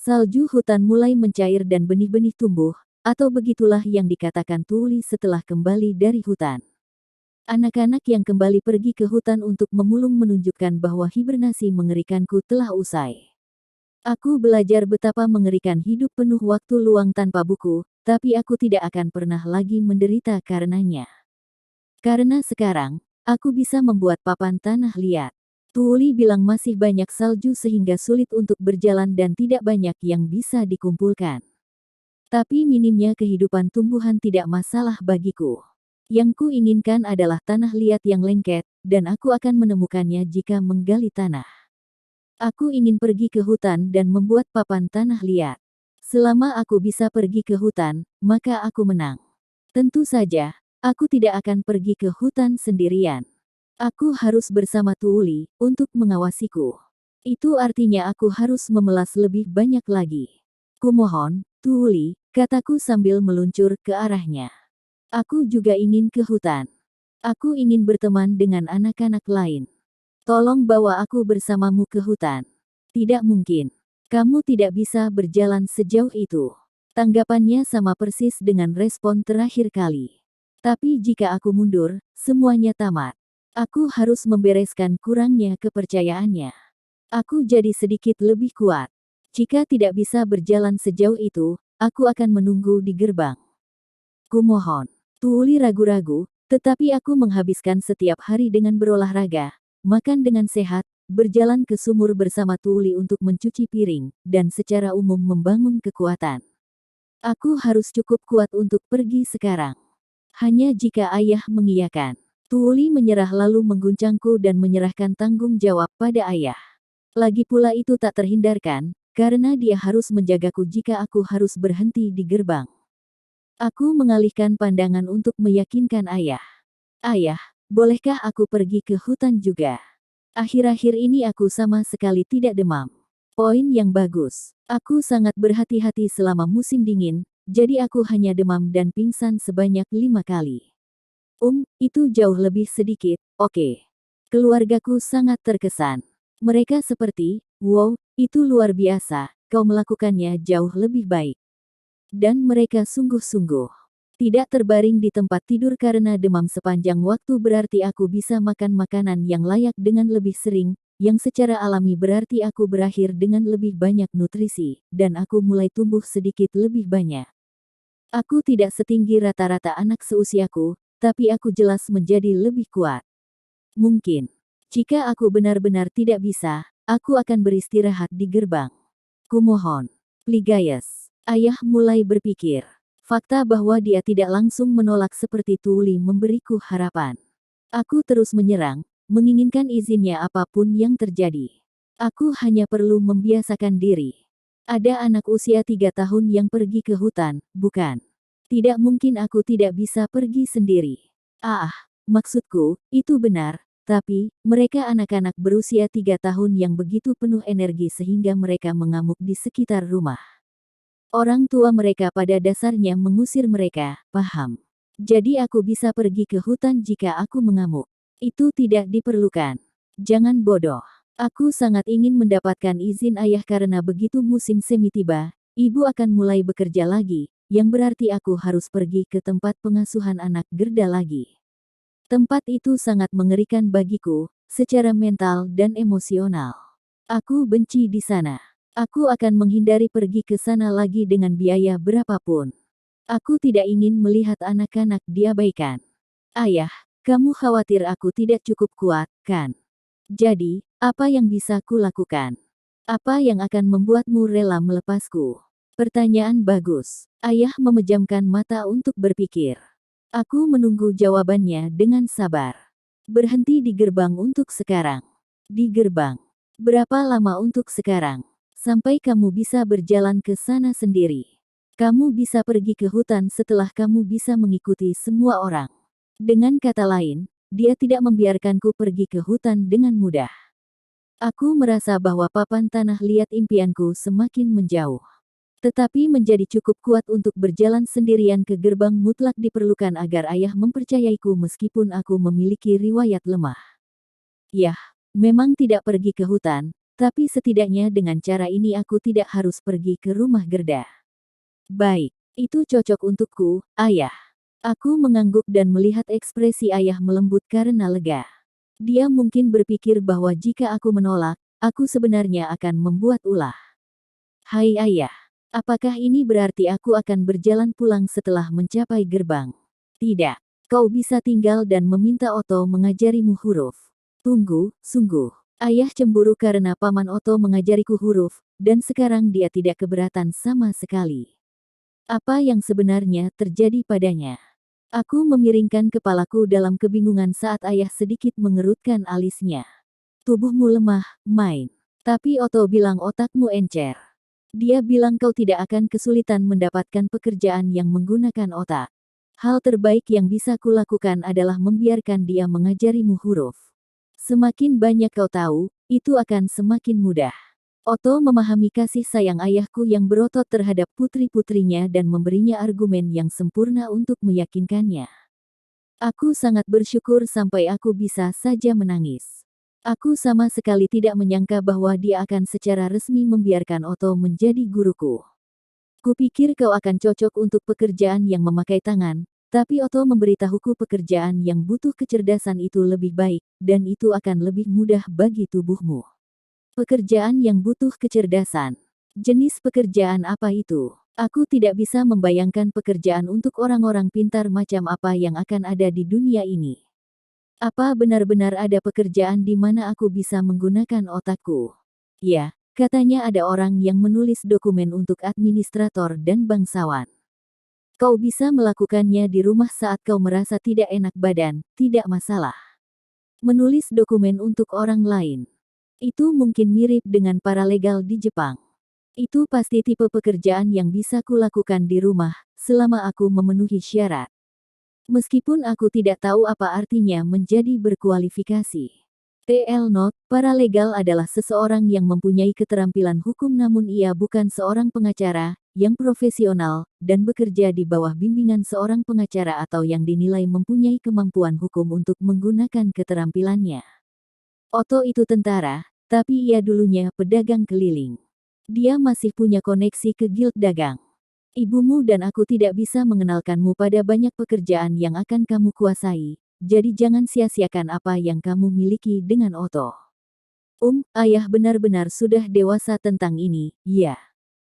Salju hutan mulai mencair dan benih-benih tumbuh, atau begitulah yang dikatakan Tuli setelah kembali dari hutan. Anak-anak yang kembali pergi ke hutan untuk memulung menunjukkan bahwa hibernasi mengerikanku telah usai. Aku belajar betapa mengerikan hidup penuh waktu luang tanpa buku, tapi aku tidak akan pernah lagi menderita karenanya. Karena sekarang, aku bisa membuat papan tanah liat. Tuli bilang masih banyak salju sehingga sulit untuk berjalan dan tidak banyak yang bisa dikumpulkan. Tapi minimnya kehidupan tumbuhan tidak masalah bagiku. Yang ku inginkan adalah tanah liat yang lengket, dan aku akan menemukannya jika menggali tanah. Aku ingin pergi ke hutan dan membuat papan tanah liat. Selama aku bisa pergi ke hutan, maka aku menang. Tentu saja, aku tidak akan pergi ke hutan sendirian. Aku harus bersama Tuli untuk mengawasiku. Itu artinya aku harus memelas lebih banyak lagi. Kumohon, Tuli, kataku sambil meluncur ke arahnya. Aku juga ingin ke hutan. Aku ingin berteman dengan anak-anak lain. Tolong bawa aku bersamamu ke hutan. Tidak mungkin. Kamu tidak bisa berjalan sejauh itu. Tanggapannya sama persis dengan respon terakhir kali. Tapi jika aku mundur, semuanya tamat. Aku harus membereskan kurangnya kepercayaannya. Aku jadi sedikit lebih kuat. Jika tidak bisa berjalan sejauh itu, aku akan menunggu di gerbang. Kumohon. Tuli ragu-ragu, tetapi aku menghabiskan setiap hari dengan berolahraga, makan dengan sehat, berjalan ke sumur bersama Tuli untuk mencuci piring, dan secara umum membangun kekuatan. Aku harus cukup kuat untuk pergi sekarang. Hanya jika ayah mengiyakan. Tuli menyerah lalu mengguncangku dan menyerahkan tanggung jawab pada ayah. Lagi pula itu tak terhindarkan, karena dia harus menjagaku jika aku harus berhenti di gerbang. Aku mengalihkan pandangan untuk meyakinkan ayah. Ayah, bolehkah aku pergi ke hutan juga? Akhir-akhir ini aku sama sekali tidak demam. Poin yang bagus. Aku sangat berhati-hati selama musim dingin, jadi aku hanya demam dan pingsan sebanyak 5 kali. Itu jauh lebih sedikit, oke. Keluargaku sangat terkesan. Mereka seperti, wow, itu luar biasa, kau melakukannya jauh lebih baik. Dan mereka sungguh-sungguh. Tidak terbaring di tempat tidur karena demam sepanjang waktu berarti aku bisa makan makanan yang layak dengan lebih sering, yang secara alami berarti aku berakhir dengan lebih banyak nutrisi, dan aku mulai tumbuh sedikit lebih banyak. Aku tidak setinggi rata-rata anak seusiaku, tapi aku jelas menjadi lebih kuat. Mungkin. Jika aku benar-benar tidak bisa, aku akan beristirahat di gerbang. Kumohon. Pligayes. Ayah mulai berpikir. Fakta bahwa dia tidak langsung menolak seperti Tuli memberiku harapan. Aku terus menyerang, menginginkan izinnya apapun yang terjadi. Aku hanya perlu membiasakan diri. Ada anak usia 3 tahun yang pergi ke hutan, bukan? Tidak mungkin aku tidak bisa pergi sendiri. Maksudku, itu benar, tapi, mereka anak-anak berusia 3 tahun yang begitu penuh energi sehingga mereka mengamuk di sekitar rumah. Orang tua mereka pada dasarnya mengusir mereka, paham? Jadi aku bisa pergi ke hutan jika aku mengamuk. Itu tidak diperlukan. Jangan bodoh. Aku sangat ingin mendapatkan izin ayah karena begitu musim semi tiba, ibu akan mulai bekerja lagi, yang berarti aku harus pergi ke tempat pengasuhan anak Gerda lagi. Tempat itu sangat mengerikan bagiku, secara mental dan emosional. Aku benci di sana. Aku akan menghindari pergi ke sana lagi dengan biaya berapapun. Aku tidak ingin melihat anak-anak diabaikan. Ayah, kamu khawatir aku tidak cukup kuat, kan? Jadi, apa yang bisa kulakukan? Apa yang akan membuatmu rela melepasku? Pertanyaan bagus. Ayah memejamkan mata untuk berpikir. Aku menunggu jawabannya dengan sabar. Berhenti di gerbang untuk sekarang. Di gerbang. Berapa lama untuk sekarang? Sampai kamu bisa berjalan ke sana sendiri. Kamu bisa pergi ke hutan setelah kamu bisa mengikuti semua orang. Dengan kata lain, dia tidak membiarkanku pergi ke hutan dengan mudah. Aku merasa bahwa papan tanah liat impianku semakin menjauh. Tetapi menjadi cukup kuat untuk berjalan sendirian ke gerbang mutlak diperlukan agar ayah mempercayaiku meskipun aku memiliki riwayat lemah. Yah, memang tidak pergi ke hutan, Tapi setidaknya dengan cara ini aku tidak harus pergi ke rumah Gerda. Baik, itu cocok untukku, ayah. Aku mengangguk dan melihat ekspresi ayah melembut karena lega. Dia mungkin berpikir bahwa jika aku menolak, aku sebenarnya akan membuat ulah. Hai ayah, apakah ini berarti aku akan berjalan pulang setelah mencapai gerbang? Tidak, kau bisa tinggal dan meminta Otto mengajarimu huruf. Tunggu, sungguh. Ayah cemburu karena paman Otto mengajariku huruf, dan sekarang dia tidak keberatan sama sekali. Apa yang sebenarnya terjadi padanya? Aku memiringkan kepalaku dalam kebingungan saat ayah sedikit mengerutkan alisnya. Tubuhmu lemah, main. Tapi Otto bilang otakmu encer. Dia bilang kau tidak akan kesulitan mendapatkan pekerjaan yang menggunakan otak. Hal terbaik yang bisa kulakukan adalah membiarkan dia mengajarimu huruf. Semakin banyak kau tahu, itu akan semakin mudah. Otto memahami kasih sayang ayahku yang berotot terhadap putri-putrinya dan memberinya argumen yang sempurna untuk meyakinkannya. Aku sangat bersyukur sampai aku bisa saja menangis. Aku sama sekali tidak menyangka bahwa dia akan secara resmi membiarkan Otto menjadi guruku. Kupikir kau akan cocok untuk pekerjaan yang memakai tangan, tapi Otto memberitahuku pekerjaan yang butuh kecerdasan itu lebih baik, dan itu akan lebih mudah bagi tubuhmu. Pekerjaan yang butuh kecerdasan. Jenis pekerjaan apa itu? Aku tidak bisa membayangkan pekerjaan untuk orang-orang pintar macam apa yang akan ada di dunia ini. Apa benar-benar ada pekerjaan di mana aku bisa menggunakan otakku? Ya, katanya ada orang yang menulis dokumen untuk administrator dan bangsawan. Kau bisa melakukannya di rumah saat kau merasa tidak enak badan, tidak masalah. Menulis dokumen untuk orang lain. Itu mungkin mirip dengan paralegal di Jepang. Itu pasti tipe pekerjaan yang bisa kulakukan di rumah, selama aku memenuhi syarat. Meskipun aku tidak tahu apa artinya menjadi berkualifikasi. TL Note, paralegal adalah seseorang yang mempunyai keterampilan hukum namun ia bukan seorang pengacara, yang profesional, dan bekerja di bawah bimbingan seorang pengacara atau yang dinilai mempunyai kemampuan hukum untuk menggunakan keterampilannya. Otto itu tentara, tapi ia dulunya pedagang keliling. Dia masih punya koneksi ke gild dagang. Ibumu dan aku tidak bisa mengenalkanmu pada banyak pekerjaan yang akan kamu kuasai, jadi jangan sia-siakan apa yang kamu miliki dengan Otto. Ayah benar-benar sudah dewasa tentang ini, ya.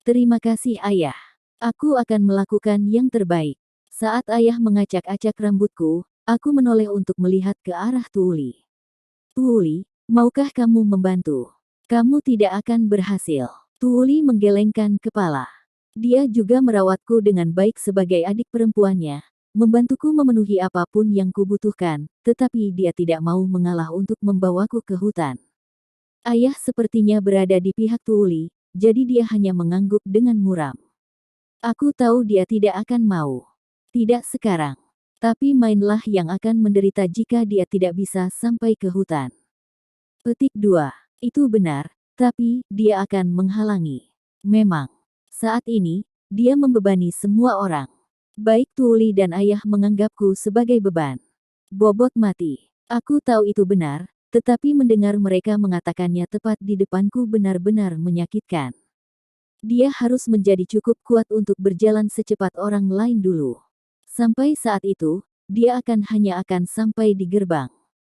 Terima kasih ayah. Aku akan melakukan yang terbaik. Saat ayah mengacak-acak rambutku, aku menoleh untuk melihat ke arah Tuuli. Tuuli, maukah kamu membantu? Kamu tidak akan berhasil. Tuuli menggelengkan kepala. Dia juga merawatku dengan baik sebagai adik perempuannya, membantuku memenuhi apapun yang kubutuhkan, tetapi dia tidak mau mengalah untuk membawaku ke hutan. Ayah sepertinya berada di pihak Tuuli, jadi dia hanya mengangguk dengan muram. Aku tahu dia tidak akan mau. Tidak sekarang. Tapi mainlah yang akan menderita jika dia tidak bisa sampai ke hutan. Petik 2. Itu benar, tapi dia akan menghalangi. Memang. Saat ini, dia membebani semua orang. Baik Tuuli dan ayah menganggapku sebagai beban. Bobot mati. Aku tahu itu benar, tetapi mendengar mereka mengatakannya tepat di depanku benar-benar menyakitkan. Dia harus menjadi cukup kuat untuk berjalan secepat orang lain dulu. Sampai saat itu, dia hanya akan sampai di gerbang.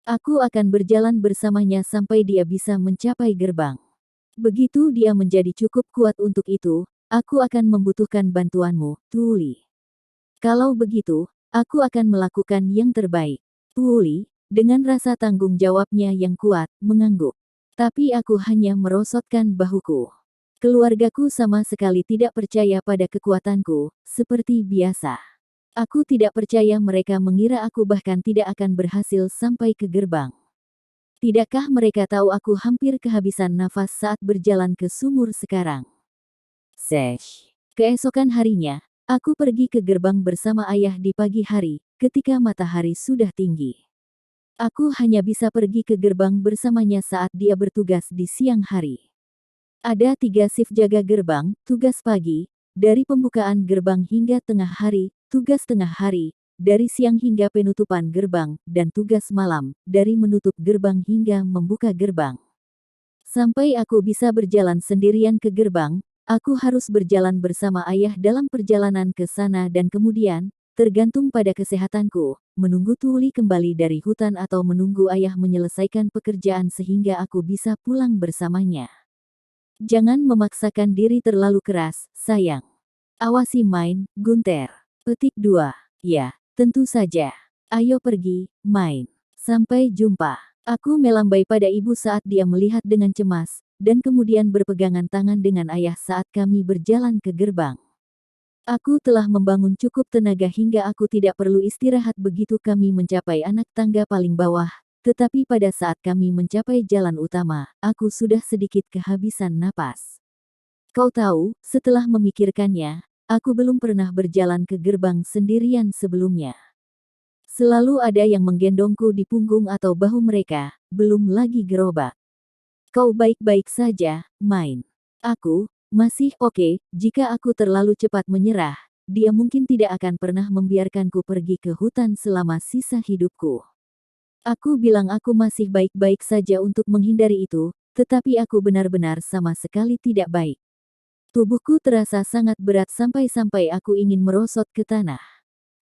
Aku akan berjalan bersamanya sampai dia bisa mencapai gerbang. Begitu dia menjadi cukup kuat untuk itu, aku akan membutuhkan bantuanmu, Tuuli. Kalau begitu, aku akan melakukan yang terbaik. Tuuli, dengan rasa tanggung jawabnya yang kuat, mengangguk. Tapi aku hanya merosotkan bahuku. Keluargaku sama sekali tidak percaya pada kekuatanku, seperti biasa. Aku tidak percaya mereka mengira aku bahkan tidak akan berhasil sampai ke gerbang. Tidakkah mereka tahu aku hampir kehabisan nafas saat berjalan ke sumur sekarang? Keesokan harinya, aku pergi ke gerbang bersama ayah di pagi hari, ketika matahari sudah tinggi. Aku hanya bisa pergi ke gerbang bersamanya saat dia bertugas di siang hari. Ada 3 shift jaga gerbang, tugas pagi, dari pembukaan gerbang hingga tengah hari, tugas tengah hari, dari siang hingga penutupan gerbang, dan tugas malam, dari menutup gerbang hingga membuka gerbang. Sampai aku bisa berjalan sendirian ke gerbang, aku harus berjalan bersama ayah dalam perjalanan ke sana dan kemudian, tergantung pada kesehatanku, menunggu Tuli kembali dari hutan atau menunggu ayah menyelesaikan pekerjaan sehingga aku bisa pulang bersamanya. Jangan memaksakan diri terlalu keras, sayang. Awasi main, Gunther. Petik 2. Ya, tentu saja. Ayo pergi, main. Sampai jumpa. Aku melambai pada ibu saat dia melihat dengan cemas, dan kemudian berpegangan tangan dengan ayah saat kami berjalan ke gerbang. Aku telah membangun cukup tenaga hingga aku tidak perlu istirahat begitu kami mencapai anak tangga paling bawah, tetapi pada saat kami mencapai jalan utama, aku sudah sedikit kehabisan napas. Kau tahu, setelah memikirkannya, aku belum pernah berjalan ke gerbang sendirian sebelumnya. Selalu ada yang menggendongku di punggung atau bahu mereka, belum lagi gerobak. Kau baik-baik saja, main. Aku, masih oke, jika aku terlalu cepat menyerah, dia mungkin tidak akan pernah membiarkanku pergi ke hutan selama sisa hidupku. Aku bilang aku masih baik-baik saja untuk menghindari itu, tetapi aku benar-benar sama sekali tidak baik. Tubuhku terasa sangat berat sampai-sampai aku ingin merosot ke tanah.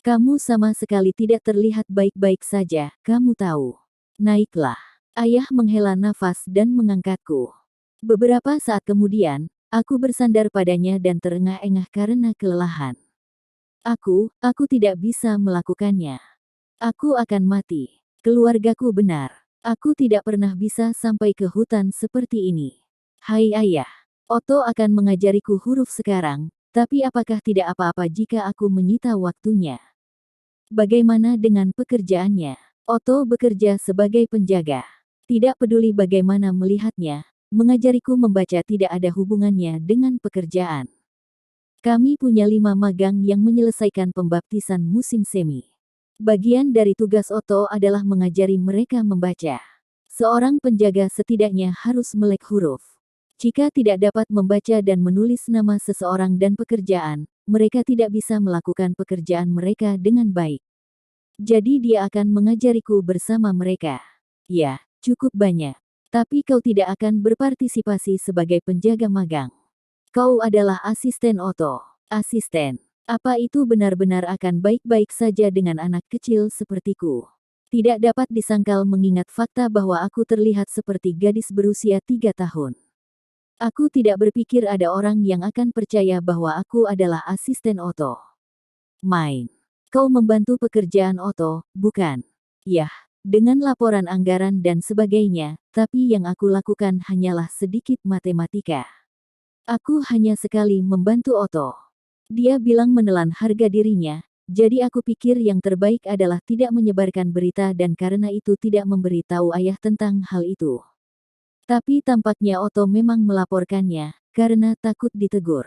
Kamu sama sekali tidak terlihat baik-baik saja, kamu tahu. Naiklah. Ayah menghela nafas dan mengangkatku. Beberapa saat kemudian, aku bersandar padanya dan terengah-engah karena kelelahan. Aku tidak bisa melakukannya. Aku akan mati. Keluargaku benar. Aku tidak pernah bisa sampai ke hutan seperti ini. Hai ayah. Otto akan mengajariku huruf sekarang, tapi apakah tidak apa-apa jika aku menyita waktunya? Bagaimana dengan pekerjaannya? Otto bekerja sebagai penjaga. Tidak peduli bagaimana melihatnya, mengajariku membaca tidak ada hubungannya dengan pekerjaan. Kami punya 5 magang yang menyelesaikan pembaptisan musim semi. Bagian dari tugas Otto adalah mengajari mereka membaca. Seorang penjaga setidaknya harus melek huruf. Jika tidak dapat membaca dan menulis nama seseorang dan pekerjaan, mereka tidak bisa melakukan pekerjaan mereka dengan baik. Jadi dia akan mengajariku bersama mereka. Ya, cukup banyak. Tapi kau tidak akan berpartisipasi sebagai penjaga magang. Kau adalah asisten Otto. Asisten. Apa itu benar-benar akan baik-baik saja dengan anak kecil sepertiku? Tidak dapat disangkal mengingat fakta bahwa aku terlihat seperti gadis berusia 3 tahun. Aku tidak berpikir ada orang yang akan percaya bahwa aku adalah asisten Otto. Main. Kau membantu pekerjaan Otto, bukan? Yah, dengan laporan anggaran dan sebagainya, tapi yang aku lakukan hanyalah sedikit matematika. Aku hanya sekali membantu Otto. Dia bilang menelan harga dirinya, jadi aku pikir yang terbaik adalah tidak menyebarkan berita dan karena itu tidak memberi tahu ayah tentang hal itu. Tapi tampaknya Otto memang melaporkannya, karena takut ditegur.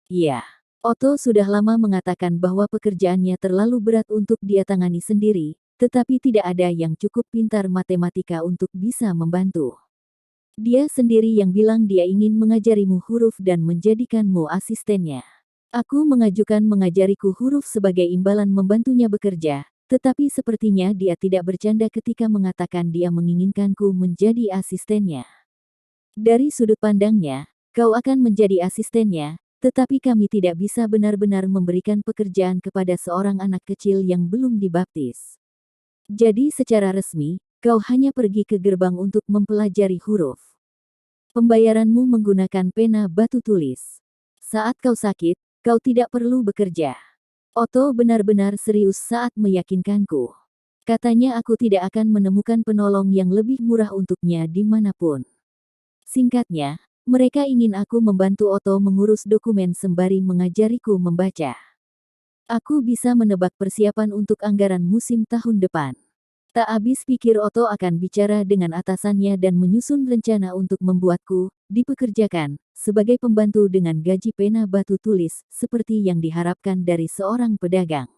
Iya, Otto sudah lama mengatakan bahwa pekerjaannya terlalu berat untuk dia tangani sendiri, tetapi tidak ada yang cukup pintar matematika untuk bisa membantu. Dia sendiri yang bilang dia ingin mengajarimu huruf dan menjadikanmu asistennya. Aku mengajukan mengajariku huruf sebagai imbalan membantunya bekerja, tetapi sepertinya dia tidak bercanda ketika mengatakan dia menginginkanku menjadi asistennya. Dari sudut pandangnya, kau akan menjadi asistennya, tetapi kami tidak bisa benar-benar memberikan pekerjaan kepada seorang anak kecil yang belum dibaptis. Jadi secara resmi, kau hanya pergi ke gerbang untuk mempelajari huruf. Pembayaranmu menggunakan pena batu tulis. Saat kau sakit, kau tidak perlu bekerja. Otto benar-benar serius saat meyakinkanku. Katanya aku tidak akan menemukan penolong yang lebih murah untuknya dimanapun. Singkatnya, mereka ingin aku membantu Otto mengurus dokumen sembari mengajariku membaca. Aku bisa menebak persiapan untuk anggaran musim tahun depan. Tak habis pikir Otto akan bicara dengan atasannya dan menyusun rencana untuk membuatku dipekerjakan sebagai pembantu dengan gaji pena batu tulis, seperti yang diharapkan dari seorang pedagang.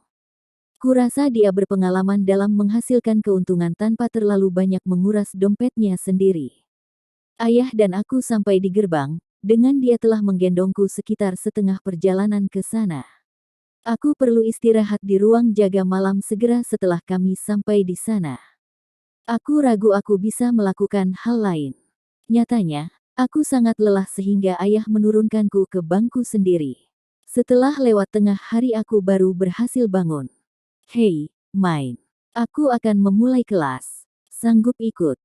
Kurasa dia berpengalaman dalam menghasilkan keuntungan tanpa terlalu banyak menguras dompetnya sendiri. Ayah dan aku sampai di gerbang, dengan dia telah menggendongku sekitar setengah perjalanan ke sana. Aku perlu istirahat di ruang jaga malam segera setelah kami sampai di sana. Aku ragu aku bisa melakukan hal lain. Nyatanya, Aku sangat lelah sehingga ayah menurunkanku ke bangku sendiri. Setelah lewat tengah hari aku baru berhasil bangun. Hei, main. Aku akan memulai kelas. Sanggup ikut?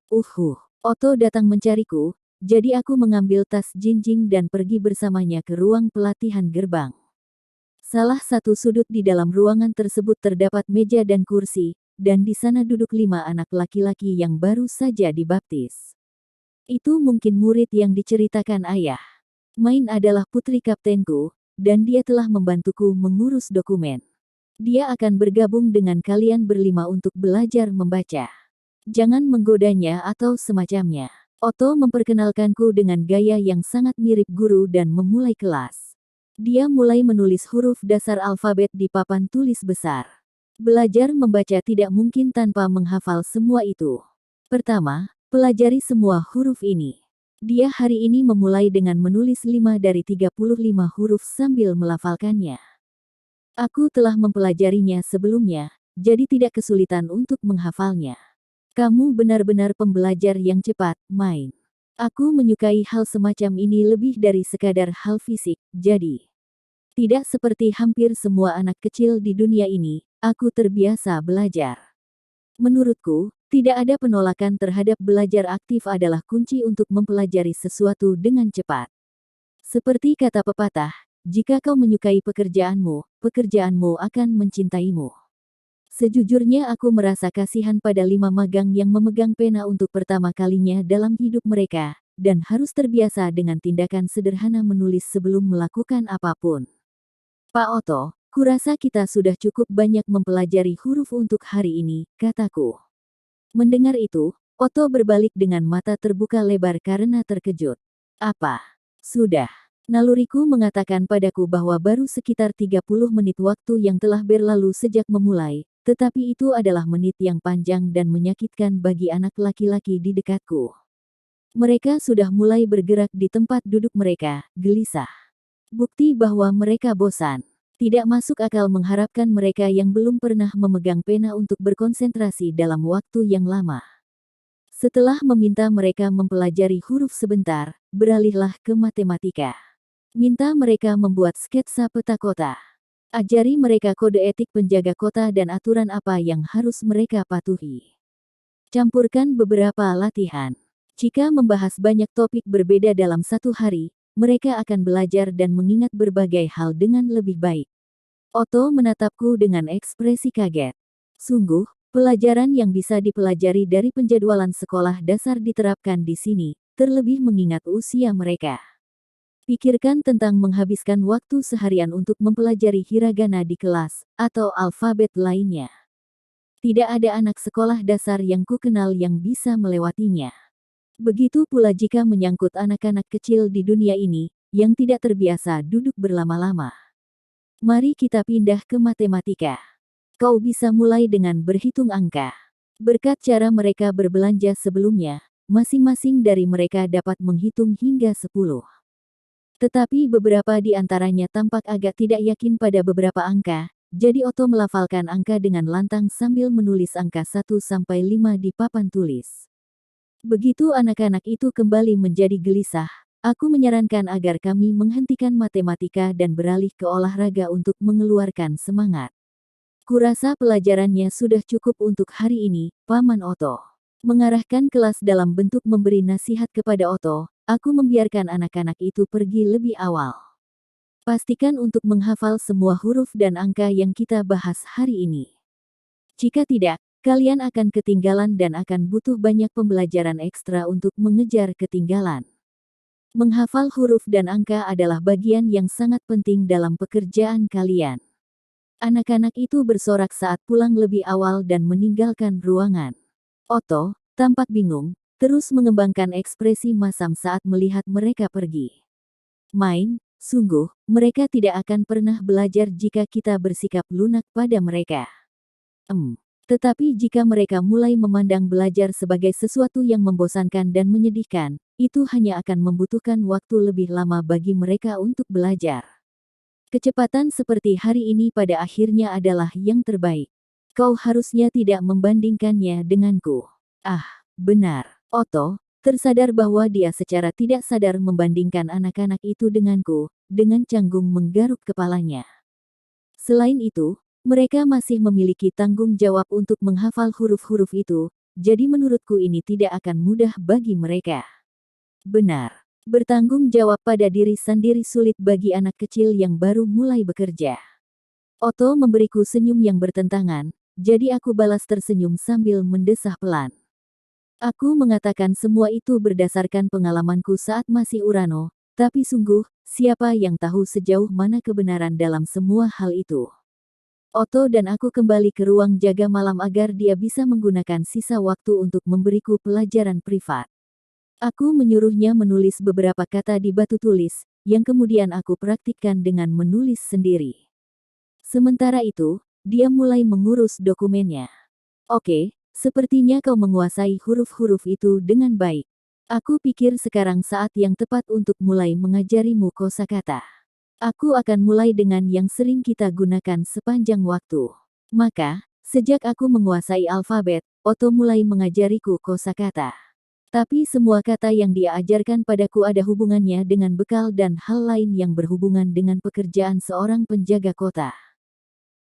Otto datang mencariku, jadi aku mengambil tas Jinjing dan pergi bersamanya ke ruang pelatihan gerbang. Salah satu sudut di dalam ruangan tersebut terdapat meja dan kursi, dan di sana duduk 5 anak laki-laki yang baru saja dibaptis. Itu mungkin murid yang diceritakan ayah. Main adalah putri kaptenku, dan dia telah membantuku mengurus dokumen. Dia akan bergabung dengan kalian berlima untuk belajar membaca. Jangan menggodanya atau semacamnya. Otto memperkenalkanku dengan gaya yang sangat mirip guru dan memulai kelas. Dia mulai menulis huruf dasar alfabet di papan tulis besar. Belajar membaca tidak mungkin tanpa menghafal semua itu. Pertama, pelajari semua huruf ini. Dia hari ini memulai dengan menulis 5 dari 35 huruf sambil melafalkannya. Aku telah mempelajarinya sebelumnya, jadi tidak kesulitan untuk menghafalnya. Kamu benar-benar pembelajar yang cepat, Main. Aku menyukai hal semacam ini lebih dari sekadar hal fisik, jadi tidak seperti hampir semua anak kecil di dunia ini, aku terbiasa belajar. Menurutku, tidak ada penolakan terhadap belajar aktif adalah kunci untuk mempelajari sesuatu dengan cepat. Seperti kata pepatah, jika kau menyukai pekerjaanmu, pekerjaanmu akan mencintaimu. Sejujurnya aku merasa kasihan pada 5 magang yang memegang pena untuk pertama kalinya dalam hidup mereka, dan harus terbiasa dengan tindakan sederhana menulis sebelum melakukan apapun. Pak Otto, kurasa kita sudah cukup banyak mempelajari huruf untuk hari ini, kataku. Mendengar itu, Otto berbalik dengan mata terbuka lebar karena terkejut. Apa? Sudah. Naluriku mengatakan padaku bahwa baru sekitar 30 menit waktu yang telah berlalu sejak memulai, tetapi itu adalah menit yang panjang dan menyakitkan bagi anak laki-laki di dekatku. Mereka sudah mulai bergerak di tempat duduk mereka, gelisah. Bukti bahwa mereka bosan. Tidak masuk akal mengharapkan mereka yang belum pernah memegang pena untuk berkonsentrasi dalam waktu yang lama. Setelah meminta mereka mempelajari huruf sebentar, beralihlah ke matematika. Minta mereka membuat sketsa peta kota. Ajari mereka kode etik penjaga kota dan aturan apa yang harus mereka patuhi. Campurkan beberapa latihan. Jika membahas banyak topik berbeda dalam satu hari, mereka akan belajar dan mengingat berbagai hal dengan lebih baik. Otto menatapku dengan ekspresi kaget. Sungguh, pelajaran yang bisa dipelajari dari penjadwalan sekolah dasar diterapkan di sini, terlebih mengingat usia mereka. Pikirkan tentang menghabiskan waktu seharian untuk mempelajari hiragana di kelas, atau alfabet lainnya. Tidak ada anak sekolah dasar yang kukenal yang bisa melewatinya. Begitu pula jika menyangkut anak-anak kecil di dunia ini, yang tidak terbiasa duduk berlama-lama. Mari kita pindah ke matematika. Kau bisa mulai dengan berhitung angka. Berkat cara mereka berbelanja sebelumnya, masing-masing dari mereka dapat menghitung hingga 10. Tetapi beberapa di antaranya tampak agak tidak yakin pada beberapa angka, jadi Otto melafalkan angka dengan lantang sambil menulis angka 1-5 di papan tulis. Begitu anak-anak itu kembali menjadi gelisah, aku menyarankan agar kami menghentikan matematika dan beralih ke olahraga untuk mengeluarkan semangat. Kurasa pelajarannya sudah cukup untuk hari ini, Paman Otto. Mengarahkan kelas dalam bentuk memberi nasihat kepada Otto, aku membiarkan anak-anak itu pergi lebih awal. Pastikan untuk menghafal semua huruf dan angka yang kita bahas hari ini. Jika tidak, kalian akan ketinggalan dan akan butuh banyak pembelajaran ekstra untuk mengejar ketinggalan. Menghafal huruf dan angka adalah bagian yang sangat penting dalam pekerjaan kalian. Anak-anak itu bersorak saat pulang lebih awal dan meninggalkan ruangan. Otto, tampak bingung, terus mengembangkan ekspresi masam saat melihat mereka pergi. Main, sungguh, mereka tidak akan pernah belajar jika kita bersikap lunak pada mereka. Tetapi jika mereka mulai memandang belajar sebagai sesuatu yang membosankan dan menyedihkan, itu hanya akan membutuhkan waktu lebih lama bagi mereka untuk belajar. Kecepatan seperti hari ini pada akhirnya adalah yang terbaik. Kau harusnya tidak membandingkannya denganku. Ah, benar, Otto, tersadar bahwa dia secara tidak sadar membandingkan anak-anak itu denganku, dengan canggung menggaruk kepalanya. Selain itu, mereka masih memiliki tanggung jawab untuk menghafal huruf-huruf itu, jadi menurutku ini tidak akan mudah bagi mereka. Benar. Bertanggung jawab pada diri sendiri sulit bagi anak kecil yang baru mulai bekerja. Otto memberiku senyum yang bertentangan, jadi aku balas tersenyum sambil mendesah pelan. Aku mengatakan semua itu berdasarkan pengalamanku saat masih Urano, tapi sungguh, siapa yang tahu sejauh mana kebenaran dalam semua hal itu. Otto dan aku kembali ke ruang jaga malam agar dia bisa menggunakan sisa waktu untuk memberiku pelajaran privat. Aku menyuruhnya menulis beberapa kata di batu tulis, yang kemudian aku praktikkan dengan menulis sendiri. Sementara itu, dia mulai mengurus dokumennya. Oke, sepertinya kau menguasai huruf-huruf itu dengan baik. Aku pikir sekarang saat yang tepat untuk mulai mengajarimu kosakata. Aku akan mulai dengan yang sering kita gunakan sepanjang waktu. Maka, sejak aku menguasai alfabet, Otto mulai mengajariku kosakata. Tapi semua kata yang dia ajarkan padaku ada hubungannya dengan bekal dan hal lain yang berhubungan dengan pekerjaan seorang penjaga kota.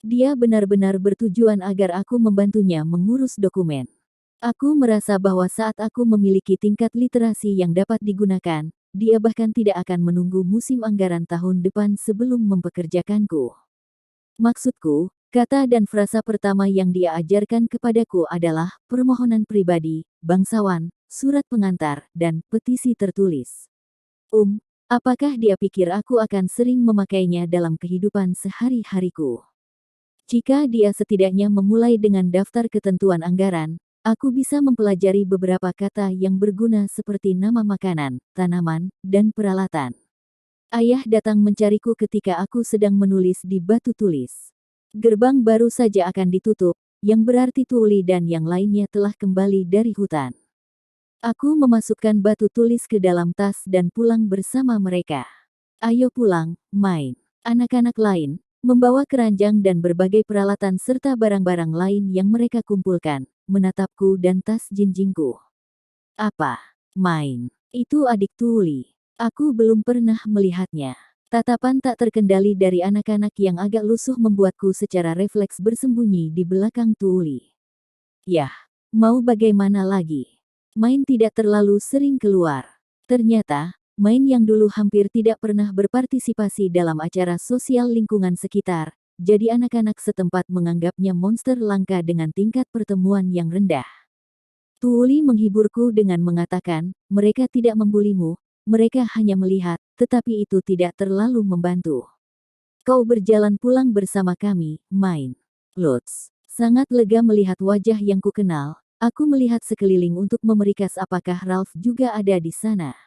Dia benar-benar bertujuan agar aku membantunya mengurus dokumen. Aku merasa bahwa saat aku memiliki tingkat literasi yang dapat digunakan, dia bahkan tidak akan menunggu musim anggaran tahun depan sebelum mempekerjakanku. Maksudku, kata dan frasa pertama yang dia ajarkan kepadaku adalah permohonan pribadi, bangsawan, surat pengantar, dan petisi tertulis. Apakah dia pikir aku akan sering memakainya dalam kehidupan sehari-hariku? Jika dia setidaknya memulai dengan daftar ketentuan anggaran, aku bisa mempelajari beberapa kata yang berguna seperti nama makanan, tanaman, dan peralatan. Ayah datang mencariku ketika aku sedang menulis di batu tulis. Gerbang baru saja akan ditutup, yang berarti Tuli dan yang lainnya telah kembali dari hutan. Aku memasukkan batu tulis ke dalam tas dan pulang bersama mereka. Ayo pulang, main. Anak-anak lain, membawa keranjang dan berbagai peralatan serta barang-barang lain yang mereka kumpulkan, menatapku dan tas jinjingku. Apa? Main. Itu adik Tuli. Aku belum pernah melihatnya. Tatapan tak terkendali dari anak-anak yang agak lusuh membuatku secara refleks bersembunyi di belakang Tuli. Yah, mau bagaimana lagi? Main tidak terlalu sering keluar. Ternyata, Main yang dulu hampir tidak pernah berpartisipasi dalam acara sosial lingkungan sekitar, jadi anak-anak setempat menganggapnya monster langka dengan tingkat pertemuan yang rendah. Tuli menghiburku dengan mengatakan, mereka tidak membulimu, mereka hanya melihat, tetapi itu tidak terlalu membantu. Kau berjalan pulang bersama kami, Main. Lutz. Sangat lega melihat wajah yang kukenal. Aku melihat sekeliling untuk memerikas apakah Ralph juga ada di sana.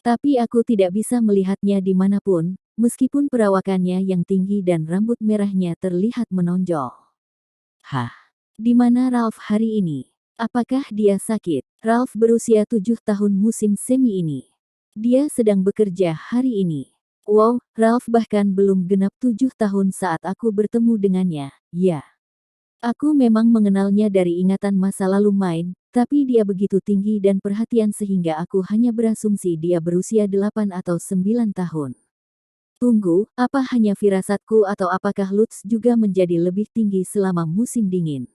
Tapi aku tidak bisa melihatnya dimanapun, meskipun perawakannya yang tinggi dan rambut merahnya terlihat menonjol. Hah? Di mana Ralph hari ini? Apakah dia sakit? Ralph berusia 7 tahun musim semi ini. Dia sedang bekerja hari ini. Wow, Ralph bahkan belum genap 7 tahun saat aku bertemu dengannya, ya. Aku memang mengenalnya dari ingatan masa lalu Main, tapi dia begitu tinggi dan perhatian sehingga aku hanya berasumsi dia berusia 8 atau 9 tahun. Tunggu, apa hanya firasatku atau apakah Lutz juga menjadi lebih tinggi selama musim dingin?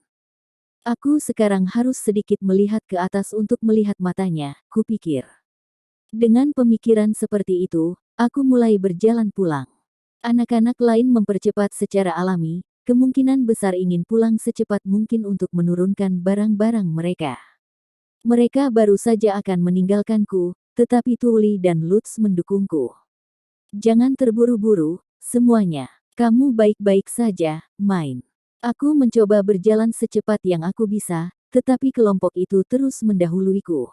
Aku sekarang harus sedikit melihat ke atas untuk melihat matanya, kupikir. Dengan pemikiran seperti itu, aku mulai berjalan pulang. Anak-anak lain mempercepat secara alami, kemungkinan besar ingin pulang secepat mungkin untuk menurunkan barang-barang mereka. Mereka baru saja akan meninggalkanku, tetapi Tuli dan Lutz mendukungku. Jangan terburu-buru, semuanya. Kamu baik-baik saja, Main. Aku mencoba berjalan secepat yang aku bisa, tetapi kelompok itu terus mendahuluiku.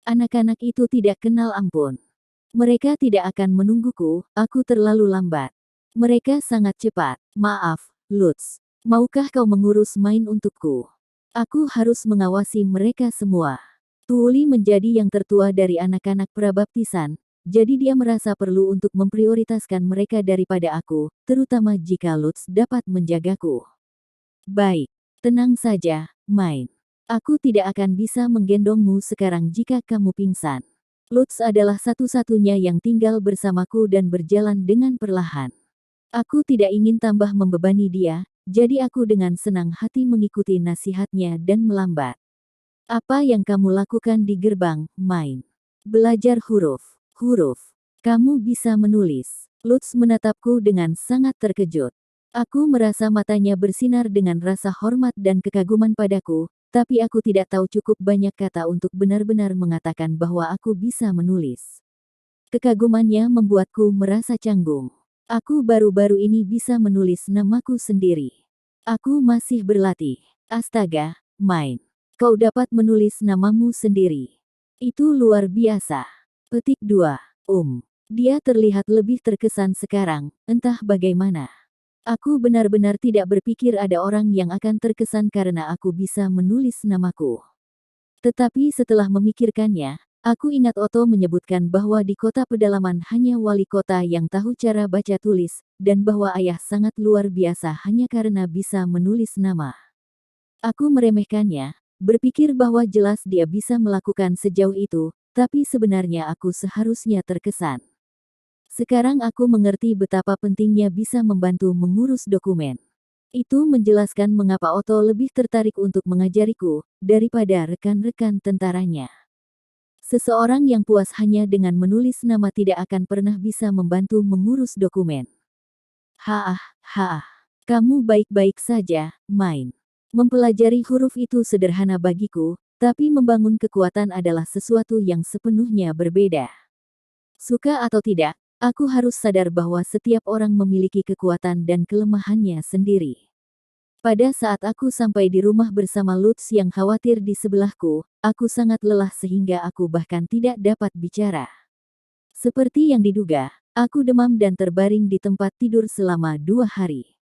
Anak-anak itu tidak kenal ampun. Mereka tidak akan menungguku, aku terlalu lambat. Mereka sangat cepat. Maaf, Lutz. Maukah kau mengurus Main untukku? Aku harus mengawasi mereka semua. Tuli menjadi yang tertua dari anak-anak prabaptisan, jadi dia merasa perlu untuk memprioritaskan mereka daripada aku, terutama jika Lutz dapat menjagaku. Baik, tenang saja, Main. Aku tidak akan bisa menggendongmu sekarang jika kamu pingsan. Lutz adalah satu-satunya yang tinggal bersamaku dan berjalan dengan perlahan. Aku tidak ingin tambah membebani dia, jadi aku dengan senang hati mengikuti nasihatnya dan melambat. Apa yang kamu lakukan di gerbang? Main. Belajar huruf. Huruf. Kamu bisa menulis. Lutz menatapku dengan sangat terkejut. Aku merasa matanya bersinar dengan rasa hormat dan kekaguman padaku, tapi aku tidak tahu cukup banyak kata untuk benar-benar mengatakan bahwa aku bisa menulis. Kekagumannya membuatku merasa canggung. Aku baru-baru ini bisa menulis namaku sendiri. Aku masih berlatih. Astaga, main. Kau dapat menulis namamu sendiri. Itu luar biasa. Petik 2. Dia terlihat lebih terkesan sekarang, entah bagaimana. Aku benar-benar tidak berpikir ada orang yang akan terkesan karena aku bisa menulis namaku. Tetapi setelah memikirkannya, aku ingat Otto menyebutkan bahwa di kota pedalaman hanya wali kota yang tahu cara baca tulis, dan bahwa ayah sangat luar biasa hanya karena bisa menulis nama. Aku meremehkannya, berpikir bahwa jelas dia bisa melakukan sejauh itu, tapi sebenarnya aku seharusnya terkesan. Sekarang aku mengerti betapa pentingnya bisa membantu mengurus dokumen. Itu menjelaskan mengapa Otto lebih tertarik untuk mengajariku, daripada rekan-rekan tentaranya. Seseorang yang puas hanya dengan menulis nama tidak akan pernah bisa membantu mengurus dokumen. Kamu baik-baik saja, main. Mempelajari huruf itu sederhana bagiku, tapi membangun kekuatan adalah sesuatu yang sepenuhnya berbeda. Suka atau tidak, aku harus sadar bahwa setiap orang memiliki kekuatan dan kelemahannya sendiri. Pada saat aku sampai di rumah bersama Lutz yang khawatir di sebelahku, aku sangat lelah sehingga aku bahkan tidak dapat bicara. Seperti yang diduga, aku demam dan terbaring di tempat tidur selama 2 hari.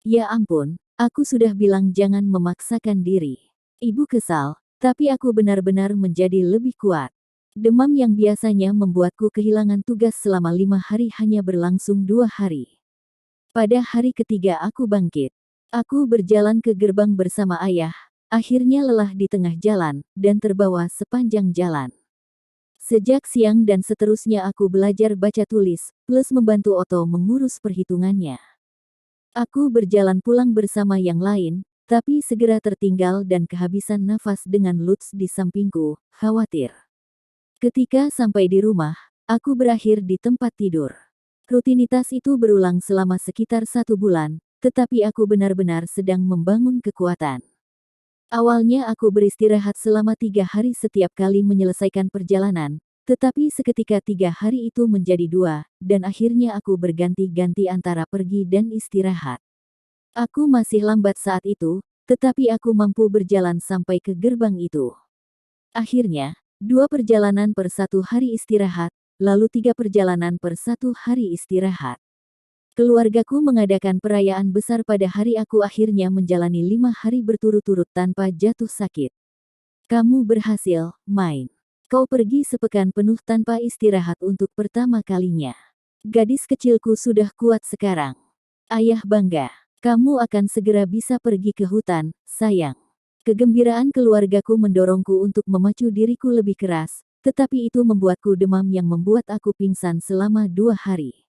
Ya ampun, aku sudah bilang jangan memaksakan diri. Ibu kesal, tapi aku benar-benar menjadi lebih kuat. Demam yang biasanya membuatku kehilangan tugas selama 5 hari hanya berlangsung 2 hari. Pada hari ketiga aku bangkit. Aku berjalan ke gerbang bersama ayah, akhirnya lelah di tengah jalan, dan terbawa sepanjang jalan. Sejak siang dan seterusnya aku belajar baca tulis, plus membantu Otto mengurus perhitungannya. Aku berjalan pulang bersama yang lain, tapi segera tertinggal dan kehabisan nafas dengan Lutz di sampingku, khawatir. Ketika sampai di rumah, aku berakhir di tempat tidur. Rutinitas itu berulang selama sekitar 1 bulan, tetapi aku benar-benar sedang membangun kekuatan. Awalnya aku beristirahat selama 3 hari setiap kali menyelesaikan perjalanan, tetapi seketika 3 hari itu menjadi 2, dan akhirnya aku berganti-ganti antara pergi dan istirahat. Aku masih lambat saat itu, tetapi aku mampu berjalan sampai ke gerbang itu. Akhirnya, 2 perjalanan per 1 hari istirahat, lalu 3 perjalanan per 1 hari istirahat. Keluargaku mengadakan perayaan besar pada hari aku akhirnya menjalani 5 hari berturut-turut tanpa jatuh sakit. Kamu berhasil, main. Kau pergi sepekan penuh tanpa istirahat untuk pertama kalinya. Gadis kecilku sudah kuat sekarang. Ayah bangga. Kamu akan segera bisa pergi ke hutan, sayang. Kegembiraan keluargaku mendorongku untuk memacu diriku lebih keras, tetapi itu membuatku demam yang membuat aku pingsan selama 2 hari.